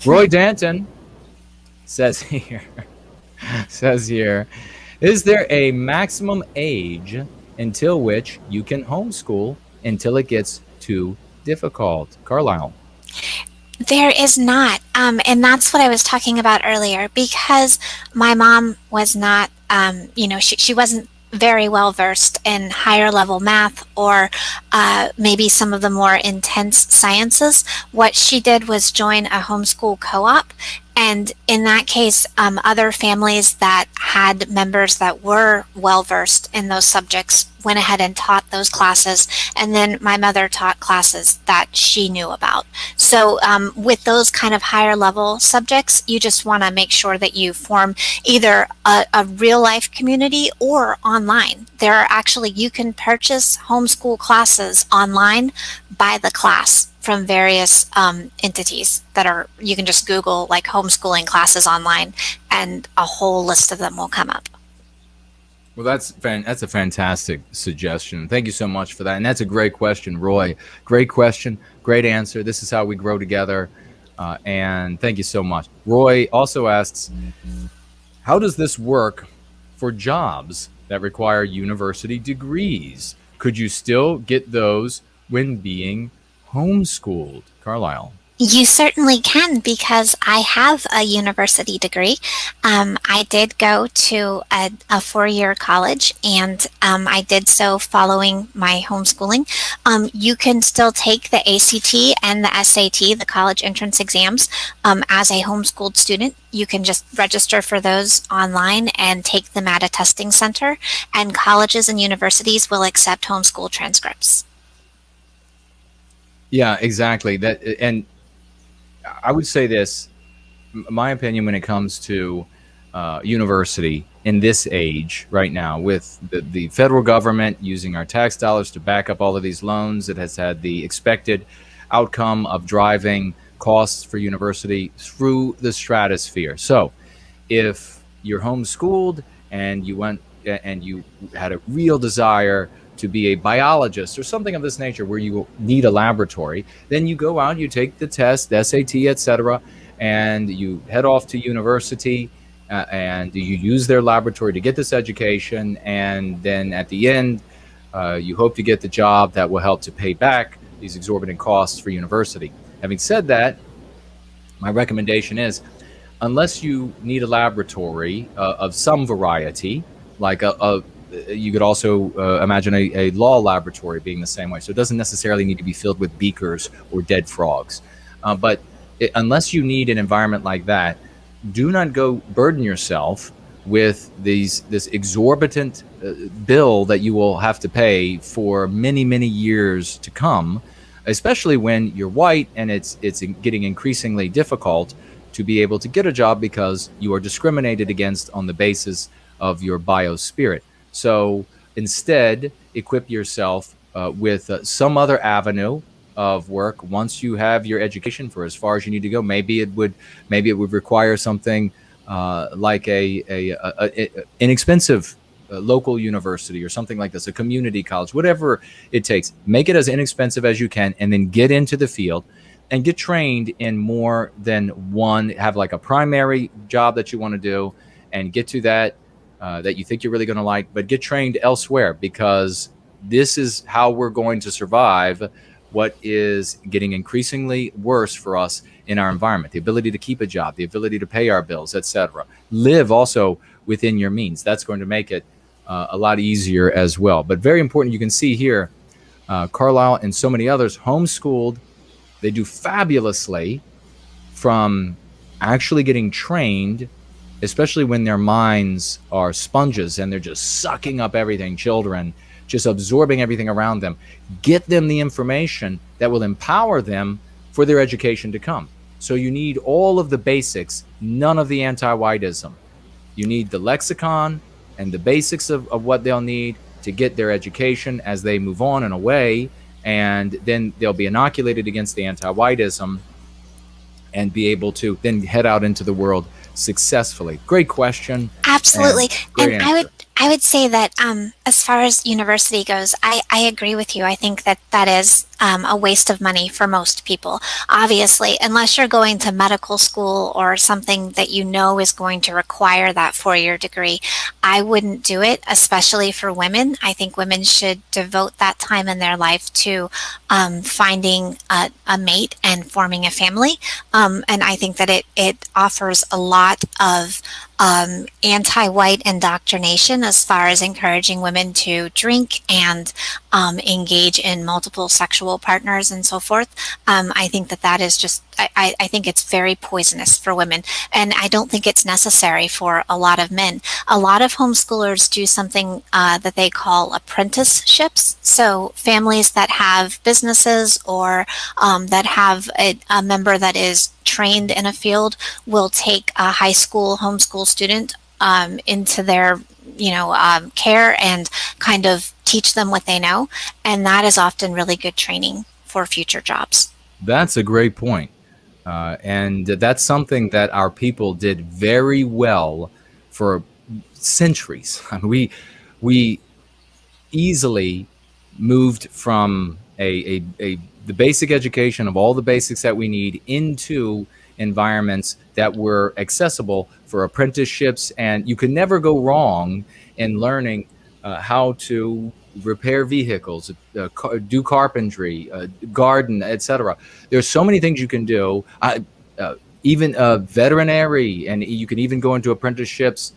Roy Danton says here, is there a maximum age until which you can homeschool until it gets too difficult? Carlisle. There is not. And that's what I was talking about earlier, because my mom was not, she wasn't very well versed in higher level math or maybe some of the more intense sciences, what she did was join a homeschool co op. And in that case, other families that had members that were well versed in those subjects went ahead and taught those classes. And then my mother taught classes that she knew about. So, with those kind of higher level subjects, you just want to make sure that you form either a real life community or online. There are actually, you can purchase homeschool classes online by the class from various entities that are, you can just Google like homeschooling classes online and a whole list of them will come up. Well, that's a fantastic suggestion. Thank you so much for that. And that's a great question, Roy. Great question, great answer. This is how we grow together. And thank you so much. Roy also asks, how does this work for jobs that require university degrees? Could you still get those when being homeschooled? Carlisle. You certainly can because I have a university degree. I did go to a 4 year college and I did so following my homeschooling. You can still take the ACT and the SAT, the college entrance exams, as a homeschooled student. You can just register for those online and take them at a testing center, and colleges and universities will accept homeschool transcripts. Yeah, exactly. That, and I would say this, my opinion when it comes to university in this age right now, with the federal government using our tax dollars to back up all of these loans, it has had the expected outcome of driving costs for university through the stratosphere. So if you're homeschooled and you went and you had a real desire to be a biologist or something of this nature where you need a laboratory, then you go out, you take the test, the SAT, etc., and you head off to university and you use their laboratory to get this education. And then at the end, you hope to get the job that will help to pay back these exorbitant costs for university. Having said that, my recommendation is, unless you need a laboratory of some variety, like you could also imagine a law laboratory being the same way. So it doesn't necessarily need to be filled with beakers or dead frogs. But unless you need an environment like that, do not go burden yourself with this exorbitant bill that you will have to pay for many, many years to come, especially when you're white and it's getting increasingly difficult to be able to get a job because you are discriminated against on the basis of your bio spirit. So instead, equip yourself with some other avenue of work once you have your education for as far as you need to go. Maybe it would require something like a inexpensive local university or something like this, a community college, whatever it takes. Make it as inexpensive as you can, and then get into the field and get trained in more than one. Have like a primary job that you want to do, and get to that that you think you're really going to like, but get trained elsewhere, because this is how we're going to survive what is getting increasingly worse for us in our environment. The ability to keep a job, the ability to pay our bills, etc. Live also within your means. That's going to make it a lot easier as well. But very important, you can see here, Carlisle and so many others homeschooled. They do fabulously from actually getting trained, especially when their minds are sponges and they're just sucking up everything. Children just absorbing everything around them. Get them the information that will empower them for their education to come. So you need all of the basics, none of the anti-whiteism. You need the lexicon and the basics of what they'll need to get their education as they move on and away, and then they'll be inoculated against the anti-whiteism and be able to then head out into the world successfully. Great question. Absolutely. Great And answer. I would say that as far as university goes, I agree with you. I think that that is a waste of money for most people. Obviously, unless you're going to medical school or something that you know is going to require that 4 year degree, I wouldn't do it, especially for women. I think women should devote that time in their life to finding a mate and forming a family. And I think that it offers a lot of anti-white indoctrination as far as encouraging women to drink and engage in multiple sexual partners and so forth. I think that that is just, I think it's very poisonous for women, and I don't think it's necessary for a lot of men. A lot of homeschoolers do something that they call apprenticeships. So families that have businesses or that have a member that is trained in a field will take a high school homeschool student into their care and kind of teach them what they know, and that is often really good training for future jobs. That's a great point. And that's something that our people did very well for centuries. I mean, we easily moved from the basic education of all the basics that we need into environments that were accessible for apprenticeships, and you could never go wrong in learning how to repair vehicles, do carpentry, garden, etc. There's so many things you can do. Even veterinary, and you can even go into apprenticeships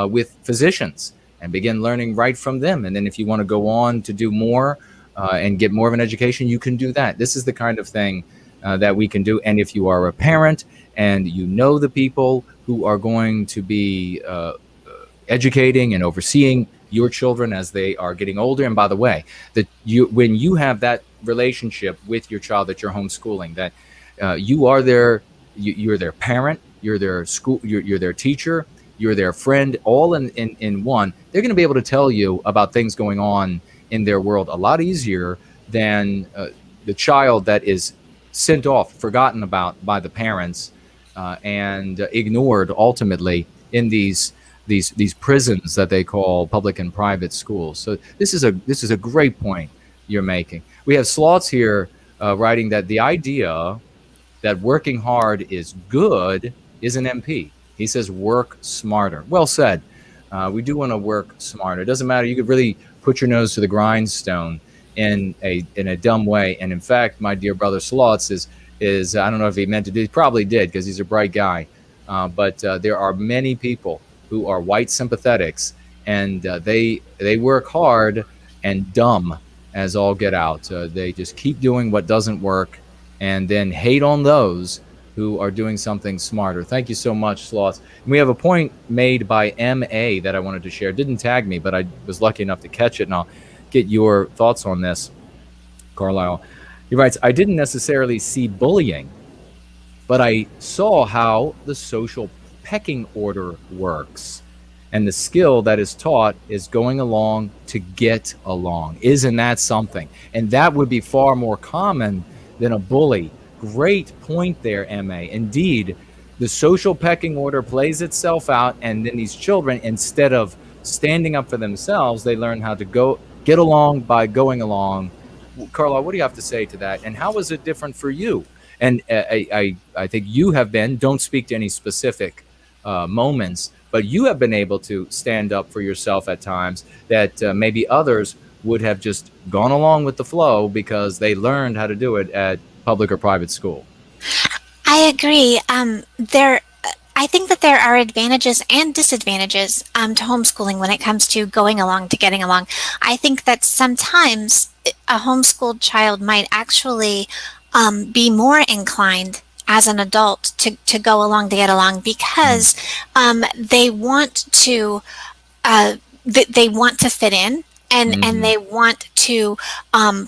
with physicians and begin learning right from them. And then if you want to go on to do more and get more of an education, you can do that. This is the kind of thing that we can do. And if you are a parent and you know the people who are going to be educating and overseeing your children as they are getting older, and by the way, that when you have that relationship with your child that you're homeschooling, that you're their parent, you're their school, you're their teacher, you're their friend, all in one. They're going to be able to tell you about things going on in their world a lot easier than the child that is sent off, forgotten about by the parents, and ignored ultimately in these prisons that they call public and private schools. So this is a great point you're making. We have Slots here writing that the idea that working hard is good is an MP. He says work smarter. Well said. We do want to work smarter. It doesn't matter. You could really put your nose to the grindstone in a dumb way. And in fact, my dear brother Slots is I don't know if he meant to do. He probably did because he's a bright guy. But there are many people who are white sympathetics, and they work hard and dumb as all get out. They just keep doing what doesn't work, and then hate on those who are doing something smarter. Thank you so much, Sloths. And we have a point made by MA that I wanted to share. It didn't tag me, but I was lucky enough to catch it, and I'll get your thoughts on this, Carlisle. He writes, I didn't necessarily see bullying, but I saw how the social pecking order works. And the skill that is taught is going along to get along. Isn't that something? And that would be far more common than a bully. Great point there, MA. Indeed, the social pecking order plays itself out, and then these children, instead of standing up for themselves, they learn how to get along by going along. Carla, what do you have to say to that? And how is it different for you? And I think you have been, don't speak to any specific moments, but you have been able to stand up for yourself at times that maybe others would have just gone along with the flow because they learned how to do it at public or private school. I agree. I think that there are advantages and disadvantages to homeschooling when it comes to going along to getting along. I think that sometimes a homeschooled child might actually be more inclined as an adult to go along to get along because they want to they want to fit in, and they want to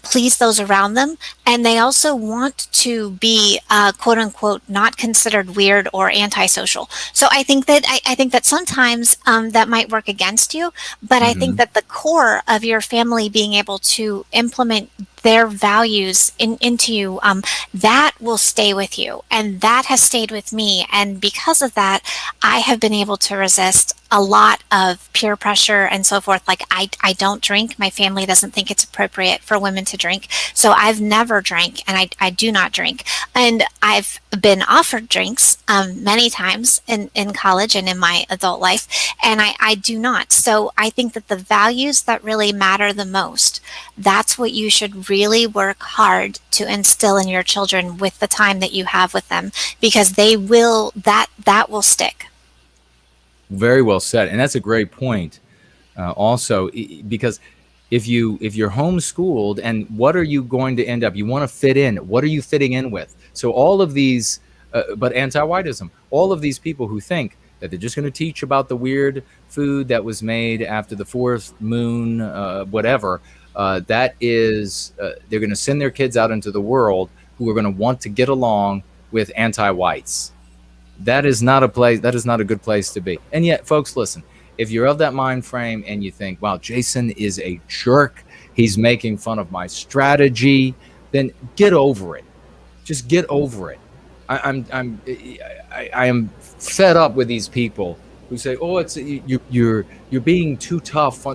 please those around them, and they also want to be quote unquote not considered weird or antisocial. So I think that sometimes that might work against you, but I think that the core of your family being able to implement their values into you, that will stay with you. And that has stayed with me. And because of that, I have been able to resist a lot of peer pressure and so forth. Like, I don't drink. My family doesn't think it's appropriate for women to drink. So I've never drank, and I do not drink. And I've been offered drinks many times in college and in my adult life, and I do not. So I think that the values that really matter the most, that's what you should really work hard to instill in your children with the time that you have with them, because that will stick. Very well said, and that's a great point. Also, because if you're homeschooled, and what are you going to end up? You want to fit in. What are you fitting in with? So all of these, but anti-whiteism, all of these people who think that they're just going to teach about the weird food that was made after the fourth moon, whatever. That is, they're going to send their kids out into the world who are going to want to get along with anti-whites. That is not a place, that is not a good place to be. And yet, folks, listen, if you're of that mind frame and you think, wow, Jason is a jerk, he's making fun of my strategy, then get over it. Just get over it. I am fed up with these people who say, "Oh, it's you're being too tough."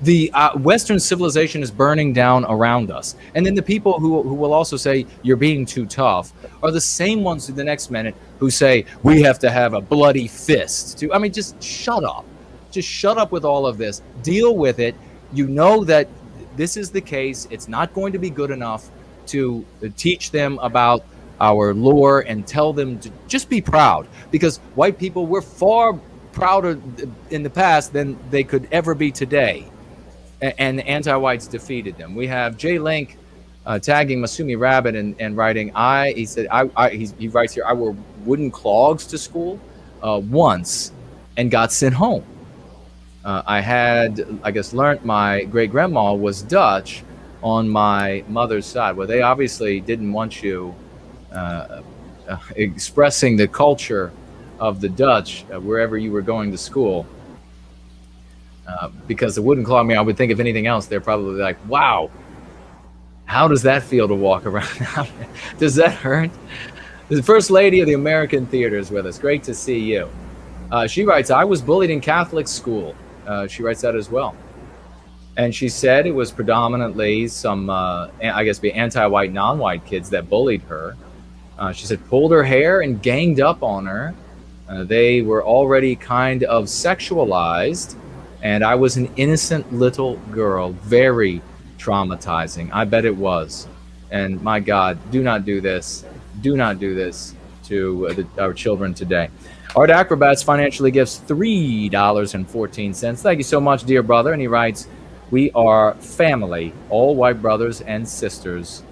The Western civilization is burning down around us, and then the people who will also say you're being too tough are the same ones who the next minute who say we have to have a bloody fist. I mean, just shut up. Just shut up with all of this. Deal with it. You know that this is the case. It's not going to be good enough to teach them about our lore and tell them to just be proud, because white people were far prouder in the past than they could ever be today, and the anti-whites defeated them. We have Jay Link tagging Masumi Rabbit and writing, he said, he writes here, I wore wooden clogs to school once and got sent home. I had, I guess, learned my great grandma was Dutch on my mother's side. Well, they obviously didn't want you expressing the culture of the Dutch wherever you were going to school. Because the wooden claw, I mean, I would think if anything else, they're probably like, wow, how does that feel to walk around? Does that hurt? The First Lady of the American Theater is with us. Great to see you. She writes, I was bullied in Catholic school. She writes that as well. And she said it was predominantly some, I guess, be anti-white, non-white kids that bullied her. She said, pulled her hair and ganged up on her. They were already kind of sexualized, and I was an innocent little girl. Very traumatizing. I bet it was. And my God, do not do this. Do not do this to our children today. Art Acrobats financially gives $3.14. Thank you so much, dear brother. And he writes, we are family, all white brothers and sisters,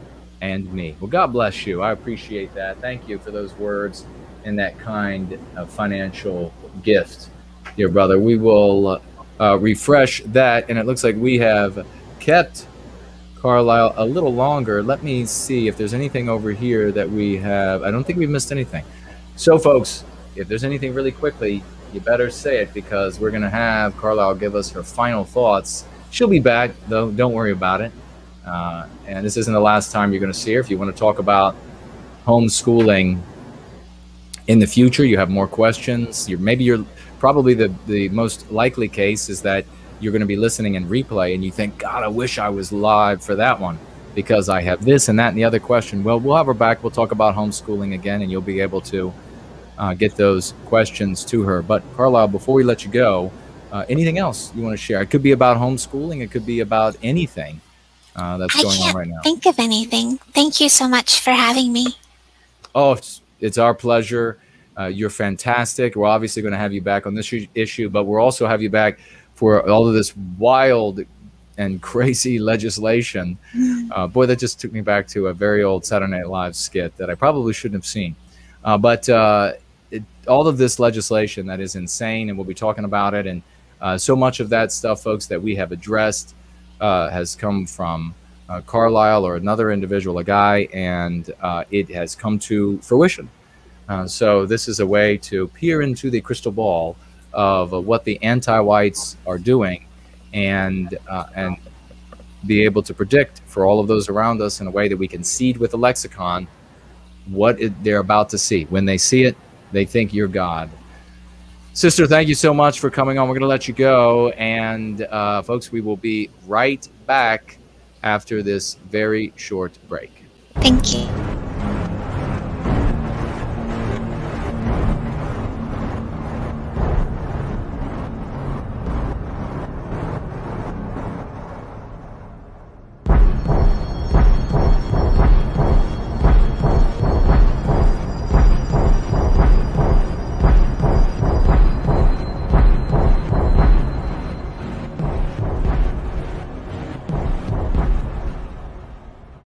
and me. Well, God bless you. I appreciate that. Thank you for those words and that kind of financial gift, dear brother. We will refresh that, and it looks like we have kept Carlisle a little longer. Let me see if there's anything over here that we have. I don't think we've missed anything. So, folks, if there's anything really quickly, you better say it, because we're going to have Carlisle give us her final thoughts. She'll be back, though. Don't worry about it. And this isn't the last time you're going to see her. If you want to talk about homeschooling in the future, you have more questions. Maybe you're probably the most likely case is that you're going to be listening in replay and you think, God, I wish I was live for that one because I have this and that and the other question. Well, we'll have her back. We'll talk about homeschooling again, and you'll be able to get those questions to her. But Carlisle, before we let you go, anything else you want to share? It could be about homeschooling. It could be about anything that's going on right now. I can't think of anything. Thank you so much for having me. Oh, it's our pleasure. You're fantastic. We're obviously going to have you back on this issue, but we'll also have you back for all of this wild and crazy legislation. Boy, that just took me back to a very old Saturday Night Live skit that I probably shouldn't have seen. But all of this legislation that is insane, and we'll be talking about it. And so much of that stuff, folks, that we have addressed has come from Carlisle or another individual, a guy, and it has come to fruition. So this is a way to peer into the crystal ball of what the anti-whites are doing, and be able to predict for all of those around us in a way that we can seed with the lexicon what they're about to see. When they see it, they think you're God. Sister, thank you so much for coming on. We're going to let you go. And folks, we will be right back after this very short break. Thank you.